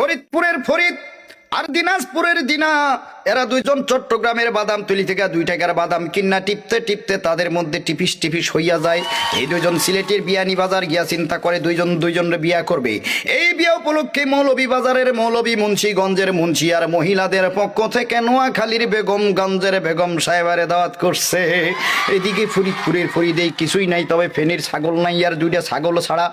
ফরিদপুরের ফরিদ আর দিনাজপুরের দিনা, এরা দুইজন চট্টগ্রামের বাদামতলি থেকে 2 টাকার বাদাম কিন্না টিপতে টিপতে তাদের মধ্যে টিপিস টিপিস হইয়া যায়। এই দুইজন সিলেটের বিয়ানী বাজার গিয়া চিন্তা করে দুইজনের বিয়া করবে। এই বিয়া উপলক্ষে মৌলভী বাজারের মৌলভী, মুন্সিগঞ্জের মুন্সি আর মহিলাদের পক্ষ থেকে নোয়াখালীর বেগমগঞ্জের বেগম সাহেবারে দাওয়াত করছে। এদিকে ফরিদপুরের ফরিদে কিছুই নাই, তবে ফেনীর ছাগল নাই আর 2টা ছাগল ছাড়া।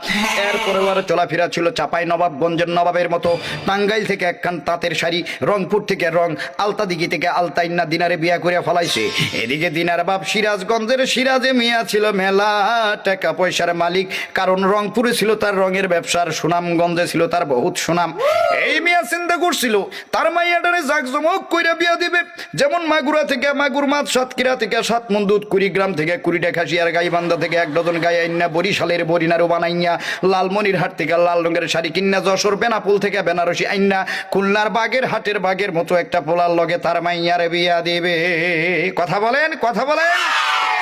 এরপরে আর চলাফেরা ছিল চাপাই নবাবগঞ্জের নবাবের মতো। টাঙ্গাইল থেকে একখান তাঁতের শাড়ি, রংপুর থেকে রং, আলতাদিঘি থেকে আলতাইন্না দিনারে বিয়া করে ফলাইছে। এদিকে দিনার বাপ সিরাজগঞ্জের সিরাজে মিয়া ছিল মেলা টাকা পয়সার মালিক, কারণ রংপুরে ছিল তার রঙের ব্যবসার, সুনামগঞ্জে ছিল তার বহুত সুনাম। এই মিয়া চিন্তা করছিল তার মাইয়াটারে জাকজমক কইরা বিয়া দিবে। যেমন মাগুরা থেকে মাগুর মাছ, সাতক্ষীরা থেকে 7 মণ দুধ, কুড়িগ্রাম থেকে 20টা খাসি আর গাইবান্ধা থেকে 1 ডজন গাই আইনা, বরিশালের বরিনারু বানাইয়া, লালমনিরহাট থেকে লাল রঙের শাড়ি কিন্না, যশোর বেনাপুল থেকে বেনারসি আইনা, খুলনার বাগের হাটের বাগের মতো একটা পোলার লগে তার মাইয়ারে বিয়া দিবে। কথা বলেন, কথা বলেন।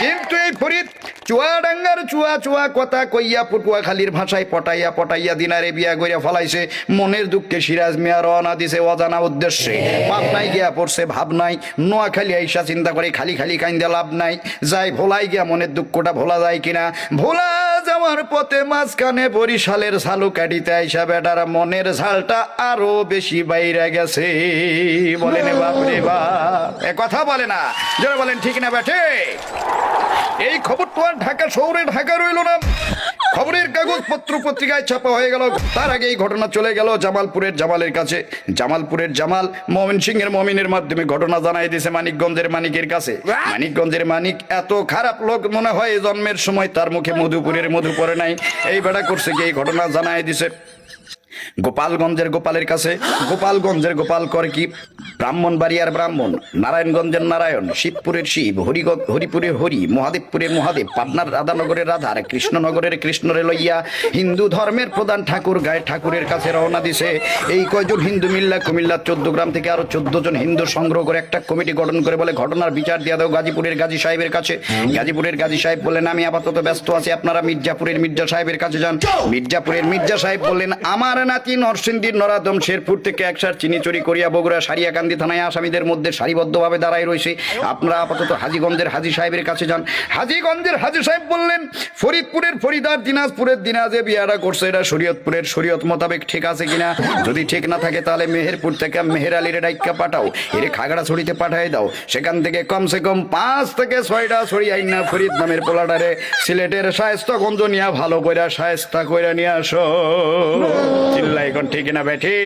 কিন্তু এই ফরিদ চুয়াডাঙ্গার চুয়া চুয়া কথা কইয়া পটুয়াখালীর ভাষায় পটাইয়া পটাইয়া দিনারে বিয়া কইরা ফলাইছে। মনের দুঃখে সিরাজ মিয়া রওনা দিছে অজানা উদ্দেশ্যে। পাবনায় গিয়া পড়ছে ভাবনাই, নোয়াখালী আইসা চিন্তা করে খালি খালি কাইন্দা লাভ নাই, যাই ভোলাই গিয়া মনের দুঃখটা ভোলা যায় কিনা। ভোলা যাওয়ার পথে মাঝখানে বরিশালের ঝালু কাটিতে আইসা বেটার মনের ঝালটা আরো বেশি বাইরে গেছে। বলেন বাপরে বাপ, এ কথা বলে না, যারা বলেন ঠিক না বেঠে। এই খবর তো আর ঢাকা শহরে ঢাকা রইল না, খবরের কাগজ পত্র পত্রিকায় ছাপা হয়ে গেল। তার আগে এই ঘটনা চলে গেল জামালপুরের জামালের কাছে। জামালপুরের জামাল ময়মনসিংহের মমিনের মাধ্যমে ঘটনা জানাই দিয়েছে মানিকগঞ্জের মানিকের কাছে। মানিকগঞ্জের মানিক এত খারাপ লোক মনে হয় জন্মের সময় তার মুখে মধুপুরের মধু পড়ে নাই। এই বেড়া করছে কি, এই ঘটনা জানাই দিছে গোপালগঞ্জের গোপালের কাছে। গোপালগঞ্জের গোপাল করে কি, ব্রাহ্মণবাড়িয়ার ব্রাহ্মণ, নারায়ণগঞ্জের নারায়ণ, শিবপুরের শিব, হরিপুরের হরি, মহাদেবপুরের মহাদেব, পাটনার রাধানগরের রাধা আর কৃষ্ণনগরের কৃষ্ণরে লইয়া হিন্দু ধর্মের প্রধান ঠাকুর গায়ে ঠাকুরের কাছে রওনা দিছে। এই কয়জন হিন্দু মিল্লা কুমিল্লা 14 গ্রাম থেকে আরো 14 জন হিন্দু সংগ্রহ করে একটা কমিটি গঠন করে বলে ঘটনার বিচার দিয়ে দাও গাজীপুরের গাজী সাহেবের কাছে। গাজীপুরের গাজী সাহেব বললেন আমি আপাতত ব্যস্ত আছি, আপনারা মির্জাপুরের মির্জা সাহেবের কাছে যান। মির্জাপুরের মির্জা সাহেব বললেন আমার নাতি নরসিংদীর নরাদম শেরপুর থেকে 1 সার চিনি চুরি করিয়া বগুড়া সারিয়াকান্দি থানায় আসামিদের মধ্যে সারিবদ্ধভাবে দাঁড়ায় রয়েছে, আপনারা আপাতত হাজীগঞ্জের হাজী সাহেবের কাছে যান। হাজীগঞ্জের হাজী সাহেব বললেন ফরিদপুরের ফরিদার দিনাজপুরের দিনাজে বিয়াটা করছে, এটা শরীয়তপুরের শরীয়ত মোতাবেক ঠিক আছে কিনা। যদি ঠিক না থাকে তাহলে মেহেরপুর থেকে মেহের আলীর ডাইক্কা পাঠাও, এর খাগড়াছড়িতে পাঠাই দাও। সেখান থেকে কমসে কম 5 থেকে 6টা ছড়ি আইনা ফরিদ নামের পোলাটারে সিলেটের শায়েস্তাগঞ্জ নিয়ে ভালো কইরা শায়েস্তা কইরা নিয়ে আসো। চিল্লাই কোন ঠিক না বেঠি।